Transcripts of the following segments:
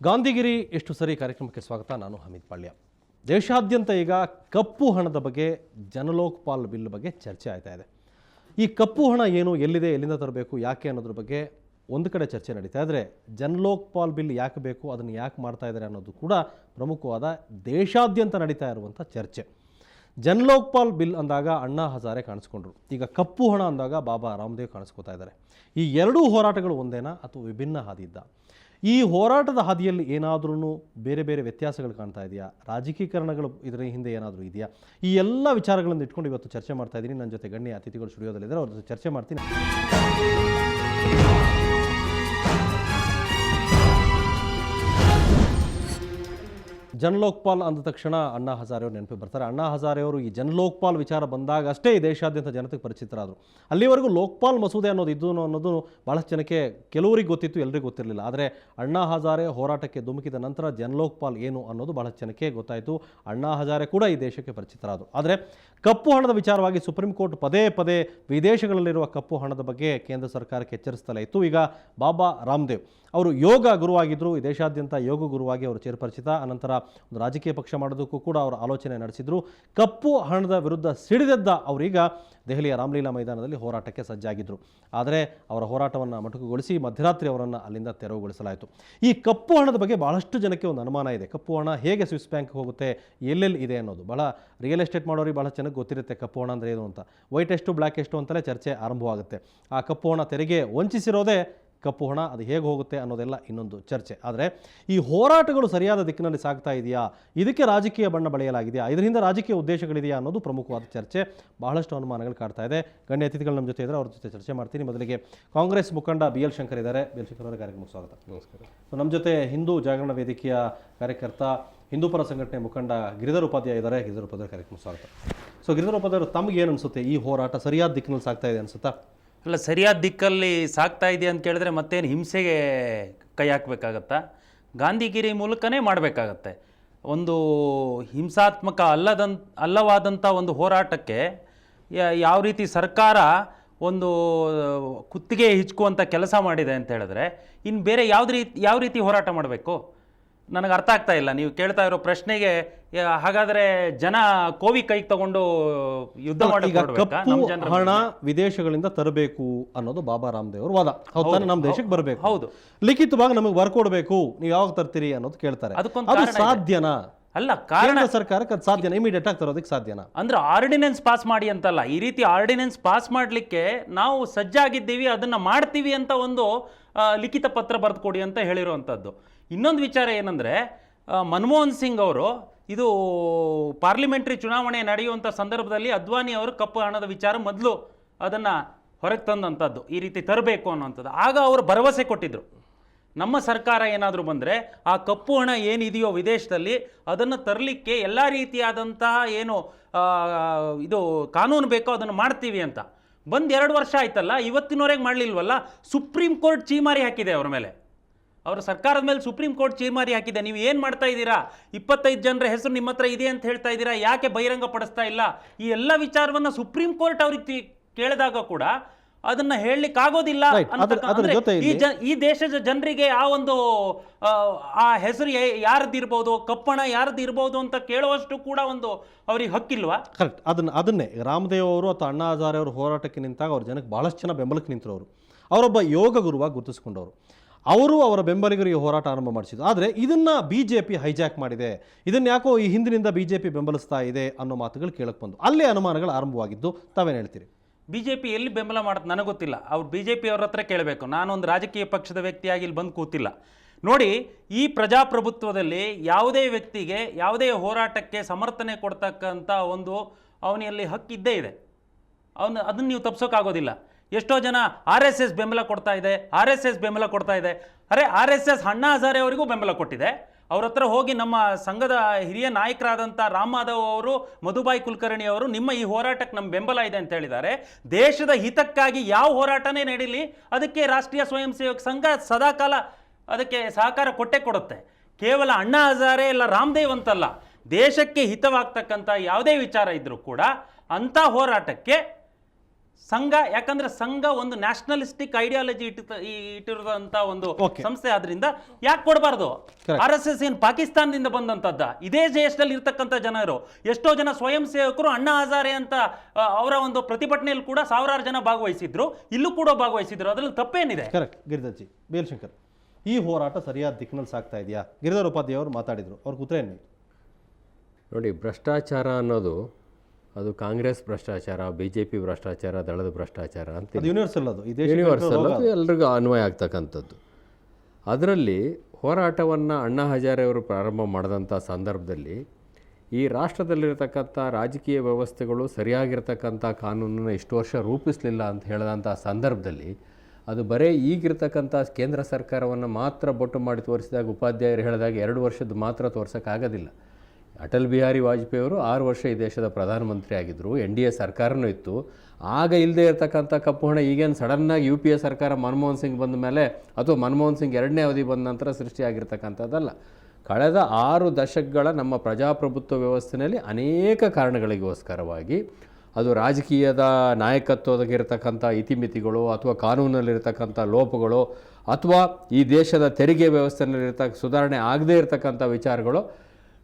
ಗಾಂಧಿಗಿರಿ ಎಷ್ಟು ಸರಿ ಕಾರ್ಯಕ್ರಮಕ್ಕೆ ಸ್ವಾಗತ. ನಾನು ಹಮೀದ್ ಪಾಳ್ಯ. ದೇಶಾದ್ಯಂತ ಈಗ ಕಪ್ಪು ಹಣದ ಬಗ್ಗೆ, ಜನಲೋಕ್ಪಾಲ್ ಬಿಲ್ ಬಗ್ಗೆ ಚರ್ಚೆ ಆಯ್ತಾ ಇದೆ. ಈ ಕಪ್ಪು ಹಣ ಏನು, ಎಲ್ಲಿದೆ, ಎಲ್ಲಿಂದ ತರಬೇಕು, ಯಾಕೆ ಅನ್ನೋದ್ರ ಬಗ್ಗೆ ಒಂದು ಕಡೆ ಚರ್ಚೆ ನಡೀತಾ ಇದ್ದರೆ, ಜನಲೋಕ್ಪಾಲ್ ಬಿಲ್ ಯಾಕೆ ಬೇಕು, ಅದನ್ನು ಯಾಕೆ ಮಾಡ್ತಾ ಇದ್ದಾರೆ ಅನ್ನೋದು ಕೂಡ ಪ್ರಮುಖವಾದ ದೇಶಾದ್ಯಂತ ನಡೀತಾ ಇರುವಂಥ ಚರ್ಚೆ. ಜನಲೋಕ್ಪಾಲ್ ಬಿಲ್ ಅಂದಾಗ ಅಣ್ಣಾ ಹಜಾರೆ ಕಾಣಿಸ್ಕೊಂಡ್ರು. ಈಗ ಕಪ್ಪು ಹಣ ಅಂದಾಗ ಬಾಬಾ ರಾಮದೇವ್ ಕಾಣಿಸ್ಕೋತಾ ಇದ್ದಾರೆ. ಈ ಎರಡೂ ಹೋರಾಟಗಳು ಒಂದೇನಾ ಅಥವಾ ವಿಭಿನ್ನ ಹಾದಿ ಇದ್ದ? ಈ ಹೋರಾಟದ ಹಾದಿಯಲ್ಲಿ ಏನಾದ್ರೂ ಬೇರೆ ಬೇರೆ ವ್ಯತ್ಯಾಸಗಳು ಕಾಣ್ತಾ ಇದೆಯಾ? ರಾಜಕೀಕರಣಗಳು ಇದರ ಹಿಂದೆ ಏನಾದರೂ ಇದೆಯಾ? ಈ ಎಲ್ಲ ವಿಚಾರಗಳನ್ನು ಇಟ್ಕೊಂಡು ಇವತ್ತು ಚರ್ಚೆ ಮಾಡ್ತಾ ಇದ್ದೀನಿ. ನನ್ನ ಜೊತೆ ಗಣ್ಯ ಅತಿಥಿಗಳು ಸ್ಟುಡಿಯೋದಲ್ಲಿದ್ದಾರೆ, ಅವ್ರ ಜೊತೆ ಚರ್ಚೆ ಮಾಡ್ತೀನಿ. ಜನಲೋಕ್ಪಾಲ್ ಅಂದ ತಕ್ಷಣ ಅಣ್ಣಾ ಹಜಾರೆ ಅವರು ನೆನಪಿಗೆ ಬರ್ತಾರೆ. ಅಣ್ಣಾ ಹಜಾರೆ ಅವರು ಈ ಜನಲೋಕ್ಪಾಲ್ ವಿಚಾರ ಬಂದಾಗ ಅಷ್ಟೇ ಈ ದೇಶಾದ್ಯಂತ ಜನತೆಗೆ ಪರಿಚಿತರಾದರು. ಅಲ್ಲಿವರೆಗೂ ಲೋಕ್ಪಾಲ್ ಮಸೂದೆ ಅನ್ನೋದು ಇದ್ದು ಅನ್ನೋದು ಭಾಳಷ್ಟು ಜನಕ್ಕೆ, ಕೆಲವರಿಗೆ ಗೊತ್ತಿತ್ತು, ಎಲ್ಲರಿಗೂ ಗೊತ್ತಿರಲಿಲ್ಲ. ಆದರೆ ಅಣ್ಣಾ ಹಜಾರೆ ಹೋರಾಟಕ್ಕೆ ಧುಮುಕಿದ ನಂತರ ಜನಲೋಕ್ಪಾಲ್ ಏನು ಅನ್ನೋದು ಭಾಳಷ್ಟು ಜನಕ್ಕೆ ಗೊತ್ತಾಯಿತು. ಅಣ್ಣಾ ಹಜಾರೆ ಕೂಡ ಈ ದೇಶಕ್ಕೆ ಪರಿಚಿತರಾದರು. ಆದರೆ ಕಪ್ಪು ಹಣದ ವಿಚಾರವಾಗಿ ಸುಪ್ರೀಂ ಕೋರ್ಟ್ ಪದೇ ಪದೇ ವಿದೇಶಗಳಲ್ಲಿರುವ ಕಪ್ಪು ಹಣದ ಬಗ್ಗೆ ಕೇಂದ್ರ ಸರ್ಕಾರಕ್ಕೆ ಎಚ್ಚರಿಸ್ತಲೇ ಇತ್ತು. ಈಗ ಬಾಬಾ ರಾಮದೇವ್ ಅವರು ಯೋಗ ಗುರುವಾಗಿದ್ದರು. ಈ ದೇಶಾದ್ಯಂತ ಯೋಗ ಗುರುವಾಗಿ ಅವರು ಚಿರಪರಿಚಿತ. ಅನಂತರ ಒಂದು ರಾಜಕೀಯ ಪಕ್ಷ ಮಾಡೋದಕ್ಕೂ ಕೂಡ ಅವರು ಆಲೋಚನೆ ನಡೆಸಿದರು. ಕಪ್ಪು ಹಣದ ವಿರುದ್ಧ ಸಿಡಿದೆದ್ದ ಅವರೀಗ ದೆಹಲಿಯ ರಾಮಲೀಲಾ ಮೈದಾನದಲ್ಲಿ ಹೋರಾಟಕ್ಕೆ ಸಜ್ಜಾಗಿದ್ದರು. ಆದರೆ ಅವರ ಹೋರಾಟವನ್ನು ಮೊಟಕುಗೊಳಿಸಿ ಮಧ್ಯರಾತ್ರಿ ಅವರನ್ನು ಅಲ್ಲಿಂದ ತೆರವುಗೊಳಿಸಲಾಯಿತು. ಈ ಕಪ್ಪು ಹಣದ ಬಗ್ಗೆ ಬಹಳಷ್ಟು ಜನಕ್ಕೆ ಒಂದು ಅನುಮಾನ ಇದೆ. ಕಪ್ಪು ಹಣ ಹೇಗೆ ಸ್ವಿಸ್ ಬ್ಯಾಂಕ್ಗೆ ಹೋಗುತ್ತೆ, ಎಲ್ಲೆಲ್ಲಿ ಇದೆ ಅನ್ನೋದು. ಬಹಳ ರಿಯಲ್ ಎಸ್ಟೇಟ್ ಮಾಡೋರಿಗೆ ಬಹಳ ಚೆನ್ನಾಗಿ ಗೊತ್ತಿರುತ್ತೆ ಕಪ್ಪು ಹಣ ಅಂದರೆ ಏನು ಅಂತ. ವೈಟ್ ಎಷ್ಟು ಬ್ಲ್ಯಾಕ್ ಎಷ್ಟು ಅಂತಲೇ ಚರ್ಚೆ ಆರಂಭವಾಗುತ್ತೆ. ಆ ಕಪ್ಪು ಹಣ ತೆರಿಗೆ ವಂಚಿಸಿರೋದೇ ಕಪ್ಪು ಹಣ. ಅದು ಹೇಗೆ ಹೋಗುತ್ತೆ ಅನ್ನೋದೆಲ್ಲ ಇನ್ನೊಂದು ಚರ್ಚೆ. ಆದರೆ ಈ ಹೋರಾಟಗಳು ಸರಿಯಾದ ದಿಕ್ಕಿನಲ್ಲಿ ಸಾಗ್ತಾ ಇದೆಯಾ, ಇದಕ್ಕೆ ರಾಜಕೀಯ ಬಣ್ಣ ಬಳಿಯಲಾಗಿದೆಯಾ, ಇದರಿಂದ ರಾಜಕೀಯ ಉದ್ದೇಶಗಳಿದೆಯಾ ಅನ್ನೋದು ಪ್ರಮುಖವಾದ ಚರ್ಚೆ. ಬಹಳಷ್ಟು ಅನುಮಾನಗಳು ಕಾಡ್ತಾ ಇದೆ. ಗಣ್ಯ ಅತಿಥಿಗಳು ನಮ್ಮ ಜೊತೆ ಇದ್ದಾರೆ, ಅವ್ರ ಜೊತೆ ಚರ್ಚೆ ಮಾಡ್ತೀನಿ. ಮೊದಲಿಗೆ ಕಾಂಗ್ರೆಸ್ ಮುಖಂಡ BL ಶಂಕರ್ ಇದ್ದಾರೆ. BL ಶಂಕರ್ ಅವರ ಕಾರ್ಯಕ್ರಮಕ್ಕೆ ಸ್ವಾಗತ. ನಮಸ್ಕಾರ. ನಮ್ಮ ಜೊತೆ ಹಿಂದೂ ಜಾಗರಣ ವೇದಿಕೆಯ ಕಾರ್ಯಕರ್ತ, ಹಿಂದೂ ಪರ ಸಂಘಟನೆ ಮುಖಂಡ ಗಿರಿಧರ್ ಉಪಾಧ್ಯಾಯ ಇದ್ದಾರೆ. ಗಿರಿಧರ್ ಉಪಾಧ್ಯಾಯ ಕಾರ್ಯಕ್ರಮಕ್ಕೆ ಸ್ವಾಗತ. ಸೊ ಗಿರಿಧರ್ ಉಪಾಧ್ಯಾಯರು, ತಮಗೆ ಏನು ಅನಿಸುತ್ತೆ? ಈ ಹೋರಾಟ ಸರಿಯಾದ ದಿಕ್ಕಿನಲ್ಲಿ ಸಾಗ್ತಾ ಇದೆ ಅನಿಸುತ್ತಾ? ಅಲ್ಲ, ಸರಿಯಾದ ದಿಕ್ಕಲ್ಲಿ ಸಾಗ್ತಾ ಇದೆ ಅಂತ ಕೇಳಿದ್ರೆ ಮತ್ತೇನು ಹಿಂಸೆಗೆ ಕೈ ಹಾಕಬೇಕಾಗತ್ತಾ? ಗಾಂಧಿಗಿರಿ ಮೂಲಕನೇ ಮಾಡಬೇಕಾಗತ್ತೆ. ಒಂದು ಹಿಂಸಾತ್ಮಕ ಅಲ್ಲವಾದಂಥ ಒಂದು ಹೋರಾಟಕ್ಕೆ ಯಾವ ರೀತಿ ಸರ್ಕಾರ ಒಂದು ಕುತ್ತಿಗೆ ಹಿಚ್ಕುವಂಥ ಕೆಲಸ ಮಾಡಿದೆ ಅಂತ ಹೇಳಿದ್ರೆ ಇನ್ನು ಬೇರೆ ಯಾವ ರೀತಿ ಹೋರಾಟ ಮಾಡಬೇಕು ನನಗೆ ಅರ್ಥ ಆಗ್ತಾ ಇಲ್ಲ. ನೀವು ಕೇಳ್ತಾ ಇರೋ ಪ್ರಶ್ನೆಗೆ ಹಾಗಾದ್ರೆ ಜನ ಕೋವಿ ಕೈಗೆ ತಗೊಂಡು ಯುದ್ಧ ಮಾಡಿ ಹಣ ವಿದೇಶಗಳಿಂದ ತರಬೇಕು ಅನ್ನೋದು ಬಾಬಾ ರಾಮದೇವ್ ಅವ್ರ ವಾದ. ಹೌದು, ನಮ್ಮ ದೇಶಕ್ಕೆ ಬರಬೇಕು, ಹೌದು, ಲಿಖಿತವಾಗಿ ನಮಗೆ ಬರ್ಕೊಡ್ಬೇಕು, ನೀವು ಯಾವಾಗ ತರ್ತೀರಿ ಅನ್ನೋದು ಕೇಳ್ತಾರೆ. ಅದು ಸಾಧ್ಯನಾ? ಅಲ್ಲ, ಕಾರಣ ಸರ್ಕಾರಕ್ಕೆ ಅದು ಸಾಧ್ಯನಾ? ಇಮಿಡಿಯೇಟ್ ಆಗಿ ತರೋದಕ್ಕೆ ಸಾಧ್ಯನಾ? ಅಂದ್ರೆ ಆರ್ಡಿನೆನ್ಸ್ ಪಾಸ್ ಮಾಡಿ ಅಂತಲ್ಲ, ಈ ರೀತಿ ಆರ್ಡಿನೆನ್ಸ್ ಪಾಸ್ ಮಾಡಲಿಕ್ಕೆ ನಾವು ಸಜ್ಜಾಗಿದ್ದೀವಿ, ಅದನ್ನ ಮಾಡ್ತೀವಿ ಅಂತ ಒಂದು ಲಿಖಿತ ಪತ್ರ ಬರೆದು ಕೊಡಿ ಅಂತ ಹೇಳಿರುವಂಥದ್ದು. ಇನ್ನೊಂದು ವಿಚಾರ ಏನಂದರೆ, ಮನಮೋಹನ್ ಸಿಂಗ್ ಅವರು ಇದು ಪಾರ್ಲಿಮೆಂಟ್ರಿ ಚುನಾವಣೆ ನಡೆಯುವಂಥ ಸಂದರ್ಭದಲ್ಲಿ ಅದ್ವಾನಿ ಅವರು ಕಪ್ಪು ಹಣದ ವಿಚಾರ ಮೊದಲು ಅದನ್ನು ಹೊರಗೆ ತಂದಂಥದ್ದು, ಈ ರೀತಿ ತರಬೇಕು ಅನ್ನೋಂಥದ್ದು. ಆಗ ಅವರು ಭರವಸೆ ಕೊಟ್ಟಿದ್ದರು, ನಮ್ಮ ಸರ್ಕಾರ ಏನಾದರೂ ಬಂದರೆ ಆ ಕಪ್ಪು ಹಣ ಏನಿದೆಯೋ ವಿದೇಶದಲ್ಲಿ ಅದನ್ನು ತರಲಿಕ್ಕೆ ಎಲ್ಲ ರೀತಿಯಾದಂತಹ ಏನು ಇದು ಕಾನೂನು ಬೇಕೋ ಅದನ್ನು ಮಾಡ್ತೀವಿ ಅಂತ. ಬಂದು 2 ವರ್ಷ ಆಯ್ತಲ್ಲ, ಇವತ್ತಿನವರೆಗೆ ಮಾಡಲಿಲ್ವಲ್ಲ. ಸುಪ್ರೀಂ ಕೋರ್ಟ್ ಚೀಮಾರಿ ಹಾಕಿದೆ ಅವರ ಮೇಲೆ, ಅವರ ಸರ್ಕಾರದ ಮೇಲೆ ಸುಪ್ರೀಂ ಕೋರ್ಟ್ ಚೀಮಾರಿ ಹಾಕಿದೆ. ನೀವು ಏನು ಮಾಡ್ತಾ ಇದ್ದೀರಾ? 25 ಜನರ ಹೆಸರು ನಿಮ್ಮ ಹತ್ರ ಇದೆ ಅಂತ ಹೇಳ್ತಾ ಇದ್ದೀರಾ, ಯಾಕೆ ಬಹಿರಂಗ ಪಡಿಸ್ತಾ ಇಲ್ಲ? ಈ ಎಲ್ಲ ವಿಚಾರವನ್ನು ಸುಪ್ರೀಂ ಕೋರ್ಟ್ ಅವ್ರಿಗೆ ಕೇಳಿದಾಗ ಕೂಡ ಅದನ್ನ ಹೇಳಲಿಕ್ಕೆ ಆಗೋದಿಲ್ಲ. ಈ ದೇಶದ ಜನರಿಗೆ ಆ ಒಂದು ಆ ಹೆಸರು ಯಾರದಿರ್ಬೋದು, ಕಪ್ಪಣ ಯಾರದಿರ್ಬೋದು ಅಂತ ಕೇಳುವಷ್ಟು ಕೂಡ ಒಂದು ಅವ್ರಿಗೆ ಹಕ್ಕಿಲ್ವಾ? ಕರೆಕ್ಟ್. ಅದನ್ನೇ ರಾಮದೇವ್ ಅವರು ಅಥವಾ ಅಣ್ಣಾ ಹಜಾರೆ ಅವರು ಹೋರಾಟಕ್ಕೆ ನಿಂತಾಗ ಅವ್ರ ಜನಕ್ಕೆ ಬಹಳಷ್ಟು ಜನ ಬೆಂಬಲಕ್ಕೆ ನಿಂತರು. ಅವರೊಬ್ಬ ಯೋಗ ಗುರುವಾಗಿ ಗುರುತಿಸ್ಕೊಂಡವರು. ಅವರು ಅವರ ಬೆಂಬಲಿಗರು ಈ ಹೋರಾಟ ಆರಂಭ ಮಾಡಿಸಿದ್ರು. ಆದರೆ ಇದನ್ನು BJP ಹೈಜಾಕ್ ಮಾಡಿದೆ, ಇದನ್ನು ಯಾಕೋ ಈ ಹಿಂದಿನಿಂದ BJP ಬೆಂಬಲಿಸ್ತಾ ಇದೆ ಅನ್ನೋ ಮಾತುಗಳು ಕೇಳಕ್ಕೆ ಬಂದು ಅಲ್ಲೇ ಅನುಮಾನಗಳು ಆರಂಭವಾಗಿದ್ದು. ತಾವೇನು ಹೇಳ್ತೀರಿ? BJP ಎಲ್ಲಿ ಬೆಂಬಲ ಮಾಡುತ್ತೆ ನನಗೆ ಗೊತ್ತಿಲ್ಲ. ಅವ್ರು BJP ಅವ್ರ ಹತ್ರ ಕೇಳಬೇಕು. ನಾನೊಂದು ರಾಜಕೀಯ ಪಕ್ಷದ ವ್ಯಕ್ತಿಯಾಗಿ ಇಲ್ಲಿ ಬಂದು ಕೂತಿಲ್ಲ. ನೋಡಿ, ಈ ಪ್ರಜಾಪ್ರಭುತ್ವದಲ್ಲಿ ಯಾವುದೇ ವ್ಯಕ್ತಿಗೆ ಯಾವುದೇ ಹೋರಾಟಕ್ಕೆ ಸಮರ್ಥನೆ ಕೊಡ್ತಕ್ಕಂಥ ಒಂದು ಅವನಲ್ಲಿ ಹಕ್ಕಿದ್ದೇ ಇದೆ. ಅದನ್ನು ನೀವು ತಪ್ಪಿಸೋಕ್ಕಾಗೋದಿಲ್ಲ. ಎಷ್ಟೋ ಜನ RSS ಬೆಂಬಲ ಕೊಡ್ತಾ ಇದೆ, RSS ಬೆಂಬಲ ಕೊಡ್ತಾ ಇದೆ. ಅರೆ, RSS ಅಣ್ಣಾ ಹಜಾರೆ ಅವರಿಗೂ ಬೆಂಬಲ ಕೊಟ್ಟಿದೆ. ಅವ್ರ ಹತ್ರ ಹೋಗಿ ನಮ್ಮ ಸಂಘದ ಹಿರಿಯ ನಾಯಕರಾದಂಥ ರಾಮ್ ಮಾಧವ್ ಅವರು, ಮಧುಬಾಯಿ ಕುಲಕರ್ಣಿ ಅವರು ನಿಮ್ಮ ಈ ಹೋರಾಟಕ್ಕೆ ನಮ್ಮ ಬೆಂಬಲ ಇದೆ ಅಂತ ಹೇಳಿದ್ದಾರೆ. ದೇಶದ ಹಿತಕ್ಕಾಗಿ ಯಾವ ಹೋರಾಟನೇ ನಡೀಲಿ ಅದಕ್ಕೆ ರಾಷ್ಟ್ರೀಯ ಸ್ವಯಂ ಸೇವಕ ಸಂಘ ಸದಾಕಾಲ ಅದಕ್ಕೆ ಸಹಕಾರ ಕೊಡುತ್ತೆ. ಕೇವಲ ಅಣ್ಣಾ ಹಜಾರೆ ಇಲ್ಲ ರಾಮದೇವ್ ಅಂತಲ್ಲ, ದೇಶಕ್ಕೆ ಹಿತವಾಗ್ತಕ್ಕಂಥ ಯಾವುದೇ ವಿಚಾರ ಇದ್ರೂ ಕೂಡ ಅಂಥ ಹೋರಾಟಕ್ಕೆ ಸಂಘ, ಯಾಕಂದ್ರೆ ಸಂಘ ಒಂದು ನ್ಯಾಷನಲಿಸ್ಟಿಕ್ ಐಡಿಯಾಲಜಿ ಇಟ್ಟಿರುವಂತ ಒಂದು Okay. ಸಂಸ್ಥೆ, ಆದ್ರಿಂದ ಯಾಕೆ ಕೊಡಬಾರ್ದು? Correct. RSS ಏನ್ ಪಾಕಿಸ್ತಾನದಿಂದ ಬಂದಂತದ್ದ? ಇದೇ ದೇಶದಲ್ಲಿ ಇರ್ತಕ್ಕಂಥ ಜನರು, ಎಷ್ಟೋ ಜನ ಸ್ವಯಂ ಸೇವಕರು ಅಣ್ಣಾ ಹಜಾರೆ ಅಂತ ಅವರ ಒಂದು ಪ್ರತಿಭಟನೆಯಲ್ಲಿ ಕೂಡ ಸಾವಿರಾರು ಜನ ಭಾಗವಹಿಸಿದ್ರು, ಇಲ್ಲೂ ಕೂಡ ಭಾಗವಹಿಸಿದ್ರು, ಅದ್ರಲ್ಲಿ ತಪ್ಪೇನಿದೆ? ಕರೆಕ್ಟ್. ಗಿರಿಧರ್ಜಿ, ಬೇಲ್ಶಂಕರ್, ಈ ಹೋರಾಟ ಸರಿಯಾದ ದಿಕ್ಕಿನಲ್ಲಿ ಸಾಗ್ತಾ ಇದೆಯಾ? ಗಿರಿಧರ್ ಉಪಾಧ್ಯಾಯ ಅವರು ಮಾತಾಡಿದ್ರು, ಅವ್ರಿಗೆ ಉತ್ತರ ಏನು? ನೋಡಿ, ಭ್ರಷ್ಟಾಚಾರ ಅನ್ನೋದು ಅದು ಕಾಂಗ್ರೆಸ್ ಭ್ರಷ್ಟಾಚಾರ, BJP ಭ್ರಷ್ಟಾಚಾರ, ದಳದ ಭ್ರಷ್ಟಾಚಾರ ಅಂತ ಅದು ಯೂನಿವರ್ಸಲ್, ಅದು ಈ ದೇಶ ಯೂನಿವರ್ಸಲ್, ಅದು ಎಲ್ರಿಗೂ ಅನ್ವಯ ಆಗ್ತಕ್ಕಂಥದ್ದು. ಅದರಲ್ಲಿ ಹೋರಾಟವನ್ನು ಅಣ್ಣಾ ಹಜಾರೆ ಅವರು ಪ್ರಾರಂಭ ಮಾಡಿದಂಥ ಸಂದರ್ಭದಲ್ಲಿ ಈ ರಾಷ್ಟ್ರದಲ್ಲಿರತಕ್ಕಂಥ ರಾಜಕೀಯ ವ್ಯವಸ್ಥೆಗಳು ಸರಿಯಾಗಿರ್ತಕ್ಕಂಥ ಕಾನೂನನ್ನು ಇಷ್ಟು ವರ್ಷ ರೂಪಿಸಲಿಲ್ಲ ಅಂತ ಹೇಳಿದಂಥ ಸಂದರ್ಭದಲ್ಲಿ ಅದು ಬರೀ ಈಗಿರ್ತಕ್ಕಂಥ ಕೇಂದ್ರ ಸರ್ಕಾರವನ್ನು ಮಾತ್ರ ಬೊಟ್ಟು ಮಾಡಿ ತೋರಿಸಿದಾಗ, ಉಪಾಧ್ಯಾಯರು ಹೇಳಿದಾಗ 2 ವರ್ಷದ ಮಾತ್ರ ತೋರ್ಸೋಕ್ಕಾಗೋದಿಲ್ಲ. ಅಟಲ್ ಬಿಹಾರಿ ವಾಜಪೇಯಿ ಅವರು 6 ವರ್ಷ ಈ ದೇಶದ ಪ್ರಧಾನಮಂತ್ರಿ ಆಗಿದ್ದರು, NDA ಸರ್ಕಾರನೂ ಇತ್ತು. ಆಗ ಇಲ್ಲದೆ ಇರತಕ್ಕಂಥ ಕಪ್ಪು ಹಣ ಈಗೇನು ಸಡನ್ನಾಗಿ UPA ಸರ್ಕಾರ ಮನಮೋಹನ್ ಸಿಂಗ್ ಬಂದ ಮೇಲೆ ಅಥವಾ ಮನಮೋಹನ್ ಸಿಂಗ್ 2ನೇ ಅವಧಿ ಬಂದ ನಂತರ ಸೃಷ್ಟಿಯಾಗಿರ್ತಕ್ಕಂಥದ್ದಲ್ಲ. ಕಳೆದ 6 ದಶಕಗಳ ನಮ್ಮ ಪ್ರಜಾಪ್ರಭುತ್ವ ವ್ಯವಸ್ಥೆಯಲ್ಲಿ ಅನೇಕ ಕಾರಣಗಳಿಗೋಸ್ಕರವಾಗಿ, ಅದು ರಾಜಕೀಯದ ನಾಯಕತ್ವದಾಗಿರ್ತಕ್ಕಂಥ ಇತಿಮಿತಿಗಳು ಅಥವಾ ಕಾನೂನಲ್ಲಿರ್ತಕ್ಕಂಥ ಲೋಪಗಳು ಅಥವಾ ಈ ದೇಶದ ತೆರಿಗೆ ವ್ಯವಸ್ಥೆಯಲ್ಲಿರ್ತಕ್ಕ ಸುಧಾರಣೆ ಆಗದೇ ಇರತಕ್ಕಂಥ ವಿಚಾರಗಳು,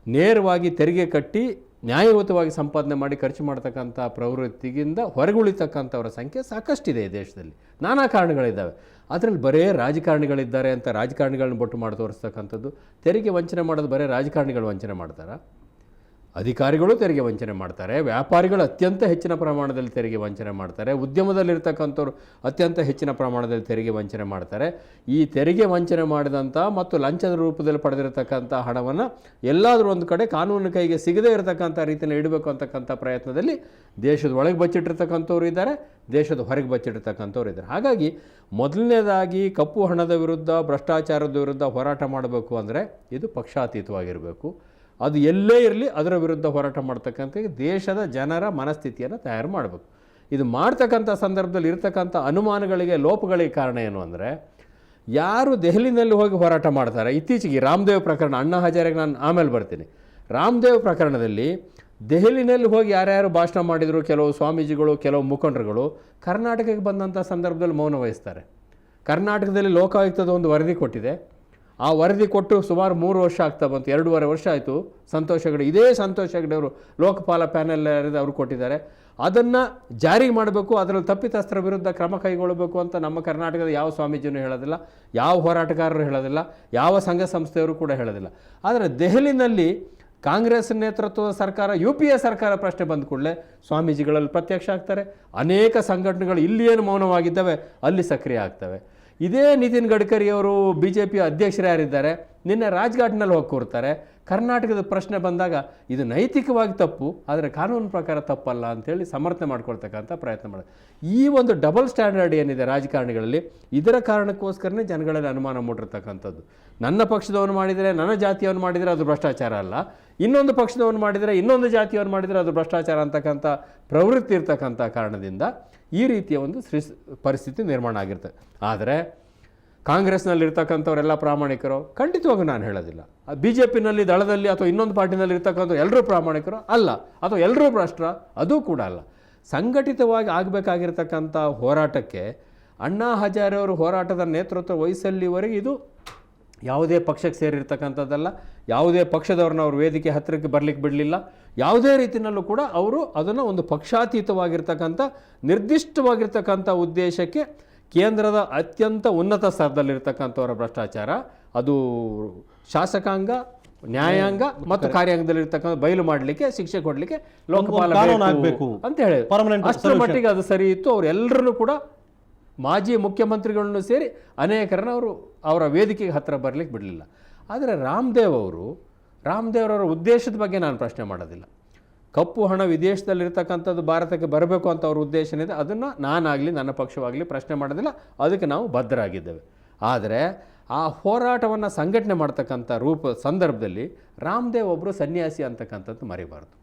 ನೇರವಾಗಿ ತೆರಿಗೆ ಕಟ್ಟಿ ನ್ಯಾಯಯುತವಾಗಿ ಸಂಪಾದನೆ ಮಾಡಿ ಖರ್ಚು ಮಾಡ್ತಕ್ಕಂಥ ಪ್ರವೃತ್ತಿಗಿಂದ ಹೊರಗುಳಿತಕ್ಕಂಥವ್ರ ಸಂಖ್ಯೆ ಸಾಕಷ್ಟಿದೆ ಈ ದೇಶದಲ್ಲಿ. ನಾನಾ ಕಾರಣಗಳಿದ್ದಾವೆ. ಅದರಲ್ಲಿ ಬರೇ ರಾಜಕಾರಣಿಗಳಿದ್ದಾರೆ ಅಂತ ರಾಜಕಾರಣಿಗಳನ್ನ ಬೊಟ್ಟು ಮಾಡಿ ತೋರಿಸ್ತಕ್ಕಂಥದ್ದು. ತೆರಿಗೆ ವಂಚನೆ ಮಾಡೋದು ಬರೀ ರಾಜಕಾರಣಿಗಳು ವಂಚನೆ ಮಾಡ್ತಾರಾ? ಅಧಿಕಾರಿಗಳು ತೆರಿಗೆ ವಂಚನೆ ಮಾಡ್ತಾರೆ, ವ್ಯಾಪಾರಿಗಳು ಅತ್ಯಂತ ಹೆಚ್ಚಿನ ಪ್ರಮಾಣದಲ್ಲಿ ತೆರಿಗೆ ವಂಚನೆ ಮಾಡ್ತಾರೆ, ಉದ್ಯಮದಲ್ಲಿರ್ತಕ್ಕಂಥವ್ರು ಅತ್ಯಂತ ಹೆಚ್ಚಿನ ಪ್ರಮಾಣದಲ್ಲಿ ತೆರಿಗೆ ವಂಚನೆ ಮಾಡ್ತಾರೆ. ಈ ತೆರಿಗೆ ವಂಚನೆ ಮಾಡಿದಂಥ ಮತ್ತು ಲಂಚದ ರೂಪದಲ್ಲಿ ಪಡೆದಿರತಕ್ಕಂಥ ಹಣವನ್ನು ಎಲ್ಲಾದರೂ ಒಂದು ಕಡೆ ಕಾನೂನು ಕೈಗೆ ಸಿಗದೇ ಇರತಕ್ಕಂಥ ರೀತಿಯಲ್ಲಿ ಇಡಬೇಕು ಅಂತಕ್ಕಂಥ ಪ್ರಯತ್ನದಲ್ಲಿ ದೇಶದ ಒಳಗೆ ಬಚ್ಚಿಟ್ಟಿರ್ತಕ್ಕಂಥವ್ರು ಇದ್ದಾರೆ, ದೇಶದ ಹೊರಗೆ ಬಚ್ಚಿಟ್ಟಿರ್ತಕ್ಕಂಥವ್ರು ಇದ್ದಾರೆ. ಹಾಗಾಗಿ ಮೊದಲನೇದಾಗಿ ಕಪ್ಪು ಹಣದ ವಿರುದ್ಧ, ಭ್ರಷ್ಟಾಚಾರದ ವಿರುದ್ಧ ಹೋರಾಟ ಮಾಡಬೇಕು ಅಂದರೆ ಇದು ಪಕ್ಷಾತೀತವಾಗಿರಬೇಕು. ಅದು ಎಲ್ಲೇ ಇರಲಿ ಅದರ ವಿರುದ್ಧ ಹೋರಾಟ ಮಾಡ್ತಕ್ಕಂಥ ದೇಶದ ಜನರ ಮನಸ್ಥಿತಿಯನ್ನು ತಯಾರು ಮಾಡಬೇಕು. ಇದು ಮಾಡ್ತಕ್ಕಂಥ ಸಂದರ್ಭದಲ್ಲಿ ಇರ್ತಕ್ಕಂಥ ಅನುಮಾನಗಳಿಗೆ, ಲೋಪಗಳಿಗೆ ಕಾರಣ ಏನು ಅಂದರೆ, ಯಾರು ದೆಹಲಿನಲ್ಲಿ ಹೋಗಿ ಹೋರಾಟ ಮಾಡ್ತಾರೆ, ಇತ್ತೀಚೆಗೆ ರಾಮದೇವ್ ಪ್ರಕರಣ, ಅಣ್ಣಾ ಹಜಾರೆಗೆ ನಾನು ಆಮೇಲೆ ಬರ್ತೀನಿ, ರಾಮದೇವ್ ಪ್ರಕರಣದಲ್ಲಿ ದೆಹಲಿನಲ್ಲಿ ಹೋಗಿ ಯಾರ್ಯಾರು ಭಾಷಣ ಮಾಡಿದರು, ಕೆಲವು ಸ್ವಾಮೀಜಿಗಳು, ಕೆಲವು ಮುಖಂಡರುಗಳು ಕರ್ನಾಟಕಕ್ಕೆ ಬಂದಂಥ ಸಂದರ್ಭದಲ್ಲಿ ಮೌನ ವಹಿಸ್ತಾರೆ. ಕರ್ನಾಟಕದಲ್ಲಿ ಲೋಕಾಯುಕ್ತದ ಒಂದು ವರದಿ ಕೊಟ್ಟಿದೆ. ಆ ವರದಿ ಕೊಟ್ಟು ಸುಮಾರು 3 ವರ್ಷ ಆಗ್ತಾ ಬಂತು, 2.5 ವರ್ಷ ಆಯಿತು. ಸಂತೋಷ್ ಹೆಗಡೆ, ಇದೇ ಸಂತೋಷ್ ಹೆಗಡೆ ಅವರು ಲೋಕಪಾಲ ಪ್ಯಾನೆಲ್ ಅವರು ಕೊಟ್ಟಿದ್ದಾರೆ. ಅದನ್ನು ಜಾರಿ ಮಾಡಬೇಕು, ಅದರಲ್ಲಿ ತಪ್ಪಿತಸ್ಥರ ವಿರುದ್ಧ ಕ್ರಮ ಕೈಗೊಳ್ಳಬೇಕು ಅಂತ ನಮ್ಮ ಕರ್ನಾಟಕದ ಯಾವ ಸ್ವಾಮೀಜಿನೂ ಹೇಳೋದಿಲ್ಲ, ಯಾವ ಹೋರಾಟಗಾರರು ಹೇಳೋದಿಲ್ಲ, ಯಾವ ಸಂಘ ಸಂಸ್ಥೆಯವರು ಕೂಡ ಹೇಳೋದಿಲ್ಲ. ಆದರೆ ದೆಹಲಿನಲ್ಲಿ ಕಾಂಗ್ರೆಸ್ ನೇತೃತ್ವದ ಸರ್ಕಾರ, UPA ಸರ್ಕಾರ ಪ್ರಶ್ನೆ ಬಂದ ಕೂಡಲೇ ಸ್ವಾಮೀಜಿಗಳಲ್ಲಿ ಪ್ರತ್ಯಕ್ಷ ಆಗ್ತಾರೆ. ಅನೇಕ ಸಂಘಟನೆಗಳು ಇಲ್ಲಿ ಏನು ಮೌನವಾಗಿದ್ದಾವೆ ಅಲ್ಲಿ ಸಕ್ರಿಯ ಆಗ್ತವೆ. ಇದೇ ನಿತಿನ್ ಗಡ್ಕರಿ ಅವರು BJP ಅಧ್ಯಕ್ಷರು ಯಾರಿದ್ದಾರೆ, ನಿನ್ನೆ ರಾಜ್ಘಾಟ್ನಲ್ಲಿ ಹೋಗಿ ಕೂರ್ತಾರೆ. ಕರ್ನಾಟಕದ ಪ್ರಶ್ನೆ ಬಂದಾಗ ಇದು ನೈತಿಕವಾಗಿ ತಪ್ಪು, ಆದರೆ ಕಾನೂನು ಪ್ರಕಾರ ತಪ್ಪಲ್ಲ ಅಂತೇಳಿ ಸಮರ್ಥನೆ ಮಾಡ್ಕೊಳ್ತಕ್ಕಂಥ ಪ್ರಯತ್ನ ಮಾಡೋದು. ಈ ಒಂದು ಡಬಲ್ ಸ್ಟ್ಯಾಂಡರ್ಡ್ ಏನಿದೆ ರಾಜಕಾರಣಿಗಳಲ್ಲಿ, ಇದರ ಕಾರಣಕ್ಕೋಸ್ಕರನೇ ಜನಗಳಲ್ಲಿ ಅನುಮಾನ ಮೂಡಿರ್ತಕ್ಕಂಥದ್ದು. ನನ್ನ ಪಕ್ಷದವನು ಮಾಡಿದರೆ, ನನ್ನ ಜಾತಿಯವನು ಮಾಡಿದರೆ ಅದು ಭ್ರಷ್ಟಾಚಾರ ಅಲ್ಲ, ಇನ್ನೊಂದು ಪಕ್ಷದವನು ಮಾಡಿದರೆ, ಇನ್ನೊಂದು ಜಾತಿಯವನು ಮಾಡಿದರೆ ಅದು ಭ್ರಷ್ಟಾಚಾರ ಅಂತಕ್ಕಂಥ ಪ್ರವೃತ್ತಿ ಇರ್ತಕ್ಕಂಥ ಕಾರಣದಿಂದ ಈ ರೀತಿಯ ಒಂದು ಪರಿಸ್ಥಿತಿ ನಿರ್ಮಾಣ ಆಗಿರ್ತದೆ. ಆದರೆ ಕಾಂಗ್ರೆಸ್ನಲ್ಲಿರ್ತಕ್ಕಂಥವರೆಲ್ಲ ಪ್ರಾಮಾಣಿಕರು ಖಂಡಿತವಾಗೂ ನಾನು ಹೇಳೋದಿಲ್ಲ. BJPನಲ್ಲಿ, ದಳದಲ್ಲಿ ಅಥವಾ ಇನ್ನೊಂದು ಪಾರ್ಟಿನಲ್ಲಿ ಇರ್ತಕ್ಕಂಥ ಎಲ್ಲರೂ ಪ್ರಾಮಾಣಿಕರು ಅಲ್ಲ, ಅಥವಾ ಎಲ್ಲರೂ ಭ್ರಷ್ಟರ, ಅದೂ ಕೂಡ ಅಲ್ಲ. ಸಂಘಟಿತವಾಗಿ ಆಗಬೇಕಾಗಿರ್ತಕ್ಕಂಥ ಹೋರಾಟಕ್ಕೆ ಅಣ್ಣಾ ಹಜಾರೆ ಅವರು ಹೋರಾಟದ ನೇತೃತ್ವ ವಹಿಸಲ್ಲಿವರೆಗೆ ಇದು ಯಾವುದೇ ಪಕ್ಷಕ್ಕೆ ಸೇರಿರ್ತಕ್ಕಂಥದ್ದಲ್ಲ. ಯಾವುದೇ ಪಕ್ಷದವ್ರನ್ನ ಅವರು ವೇದಿಕೆ ಹತ್ತಿರಕ್ಕೆ ಬರಲಿಕ್ಕೆ ಬಿಡಲಿಲ್ಲ. ಯಾವುದೇ ರೀತಿಯಲ್ಲೂ ಕೂಡ ಅವರು ಅದನ್ನು ಒಂದು ಪಕ್ಷಾತೀತವಾಗಿರ್ತಕ್ಕಂಥ ನಿರ್ದಿಷ್ಟವಾಗಿರ್ತಕ್ಕಂಥ ಉದ್ದೇಶಕ್ಕೆ ಕೇಂದ್ರದ ಅತ್ಯಂತ ಉನ್ನತ ಸ್ತರದಲ್ಲಿರ್ತಕ್ಕಂಥವರ ಭ್ರಷ್ಟಾಚಾರ, ಅದು ಶಾಸಕಾಂಗ, ನ್ಯಾಯಾಂಗ ಮತ್ತು ಕಾರ್ಯಾಂಗದಲ್ಲಿರ್ತಕ್ಕಂಥ ಬಯಲು ಮಾಡಲಿಕ್ಕೆ, ಶಿಕ್ಷೆ ಕೊಡಲಿಕ್ಕೆ ಲೋಕಪಾಲ ಆಗಬೇಕು ಅಂತ ಹೇಳಿ ಅಷ್ಟರ ಮಟ್ಟಿಗೆ ಅದು ಸರಿ ಇತ್ತು. ಅವರೆಲ್ಲರನ್ನು ಕೂಡ ಮಾಜಿ ಮುಖ್ಯಮಂತ್ರಿಗಳನ್ನು ಸೇರಿ ಅನೇಕರನ್ನು ಅವರ ವೇದಿಕೆಗೆ ಹತ್ತಿರ ಬರಲಿಕ್ಕೆ ಬಿಡಲಿಲ್ಲ. ಆದರೆ ರಾಮದೇವ್ರವರ ಉದ್ದೇಶದ ಬಗ್ಗೆ ನಾನು ಪ್ರಶ್ನೆ ಮಾಡೋದಿಲ್ಲ. ಕಪ್ಪು ಹಣ ವಿದೇಶದಲ್ಲಿರ್ತಕ್ಕಂಥದ್ದು ಭಾರತಕ್ಕೆ ಬರಬೇಕು ಅಂತ ಅವ್ರ ಉದ್ದೇಶ ಏನಿದೆ ಅದನ್ನು ನಾನಾಗಲಿ ನನ್ನ ಪಕ್ಷವಾಗಲಿ ಪ್ರಶ್ನೆ ಮಾಡೋದಿಲ್ಲ, ಅದಕ್ಕೆ ನಾವು ಬದ್ಧರಾಗಿದ್ದೇವೆ. ಆದರೆ ಆ ಹೋರಾಟವನ್ನು ಸಂಘಟನೆ ಮಾಡ್ತಕ್ಕಂಥ ಸಂದರ್ಭದಲ್ಲಿ ರಾಮದೇವ್ ಒಬ್ಬರು ಸನ್ಯಾಸಿ ಅಂತಕ್ಕಂಥದ್ದು ಮರಿಬಾರ್ದು.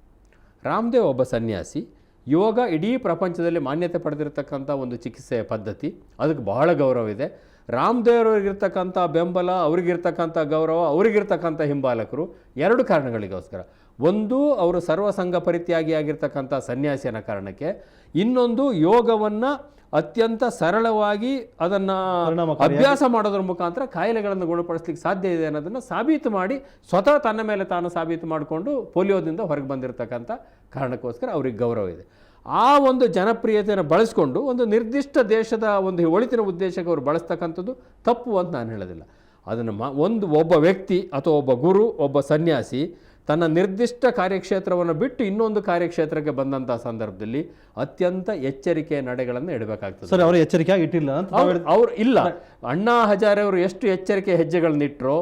ರಾಮದೇವ್ ಒಬ್ಬ ಸನ್ಯಾಸಿ. ಯೋಗ ಇಡೀ ಪ್ರಪಂಚದಲ್ಲಿ ಮಾನ್ಯತೆ ಪಡೆದಿರತಕ್ಕಂಥ ಒಂದು ಚಿಕಿತ್ಸೆಯ ಪದ್ಧತಿ, ಅದಕ್ಕೆ ಬಹಳ ಗೌರವ ಇದೆ. ರಾಮದೇವ್ರವ್ರಿಗಿರ್ತಕ್ಕಂಥ ಬೆಂಬಲ, ಅವರಿಗಿರ್ತಕ್ಕಂಥ ಗೌರವ, ಅವರಿಗಿರ್ತಕ್ಕಂಥ ಹಿಂಬಾಲಕರು 2 ಕಾರಣಗಳಿಗೋಸ್ಕರ. ಒಂದು ಅವರು ಸರ್ವಸಂಗ ಪರಿತ್ಯಾಗಿಯಾಗಿರ್ತಕ್ಕಂಥ ಸನ್ಯಾಸಿ ಅನ್ನೋ ಕಾರಣಕ್ಕೆ, ಇನ್ನೊಂದು ಯೋಗವನ್ನು ಅತ್ಯಂತ ಸರಳವಾಗಿ ಅದನ್ನು ಅಭ್ಯಾಸ ಮಾಡೋದ್ರ ಮುಖಾಂತರ ಕಾಯಿಲೆಗಳನ್ನು ಗುಣಪಡಿಸ್ಲಿಕ್ಕೆ ಸಾಧ್ಯ ಇದೆ ಅನ್ನೋದನ್ನು ಸಾಬೀತು ಮಾಡಿ ಸ್ವತಃ ತನ್ನ ಮೇಲೆ ತಾನು ಸಾಬೀತು ಮಾಡಿಕೊಂಡು ಪೋಲಿಯೋದಿಂದ ಹೊರಗೆ ಬಂದಿರತಕ್ಕಂಥ ಕಾರಣಕ್ಕೋಸ್ಕರ ಅವ್ರಿಗೆ ಗೌರವ ಇದೆ. ಆ ಒಂದು ಜನಪ್ರಿಯತೆಯನ್ನು ಬಳಸ್ಕೊಂಡು ಒಂದು ನಿರ್ದಿಷ್ಟ ದೇಶದ ಒಂದು ಒಳಿತಿನ ಉದ್ದೇಶಕ್ಕೆ ಅವರು ಬಳಸ್ತಕ್ಕಂಥದ್ದು ತಪ್ಪು ಅಂತ ನಾನು ಹೇಳೋದಿಲ್ಲ. ಅದನ್ನು ಒಬ್ಬ ವ್ಯಕ್ತಿ ಅಥವಾ ಒಬ್ಬ ಗುರು, ಒಬ್ಬ ಸನ್ಯಾಸಿ ತನ್ನ ನಿರ್ದಿಷ್ಟ ಕಾರ್ಯಕ್ಷೇತ್ರವನ್ನು ಬಿಟ್ಟು ಇನ್ನೊಂದು ಕಾರ್ಯಕ್ಷೇತ್ರಕ್ಕೆ ಬಂದಂಥ ಸಂದರ್ಭದಲ್ಲಿ ಅತ್ಯಂತ ಎಚ್ಚರಿಕೆಯ ನಡೆಗಳನ್ನು ಇಡಬೇಕಾಗ್ತದೆ. ಸರ್, ಅವರು ಎಚ್ಚರಿಕೆಯಾಗಿ ಇಟ್ಟಿಲ್ಲ ಅಂತ ಅವ್ರು ಇಲ್ಲ. ಅಣ್ಣಾ ಹಜಾರೆ ಅವರು ಎಷ್ಟು ಎಚ್ಚರಿಕೆ ಹೆಜ್ಜೆಗಳನ್ನಿಟ್ಟರೋ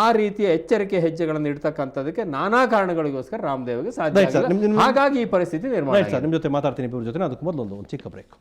ಆ ರೀತಿಯ ಎಚ್ಚರಿಕೆ ಹೆಜ್ಜೆಗಳನ್ನು ಇಡ್ತಕ್ಕಂಥದಕ್ಕೆ ನಾನಾ ಕಾರಣಗಳಿಗೋಸ್ಕರ ರಾಮದೇವ್ಗೆ ಸಾಧ್ಯ ಆಗಿಲ್ಲ. ಹಾಗಾಗಿ ಈ ಪರಿಸ್ಥಿತಿ ನಿರ್ಮಾಣ. ನಿಮ್ಮ ಜೊತೆ ಮಾತಾಡ್ತೀನಿ ಇಬ್ಬರ ಜೊತೆ. ಅದಕ್ಕೆ ಮೊದಲು ಒಂದು ಚಿಕ್ಕ ಬ್ರೇಕ್.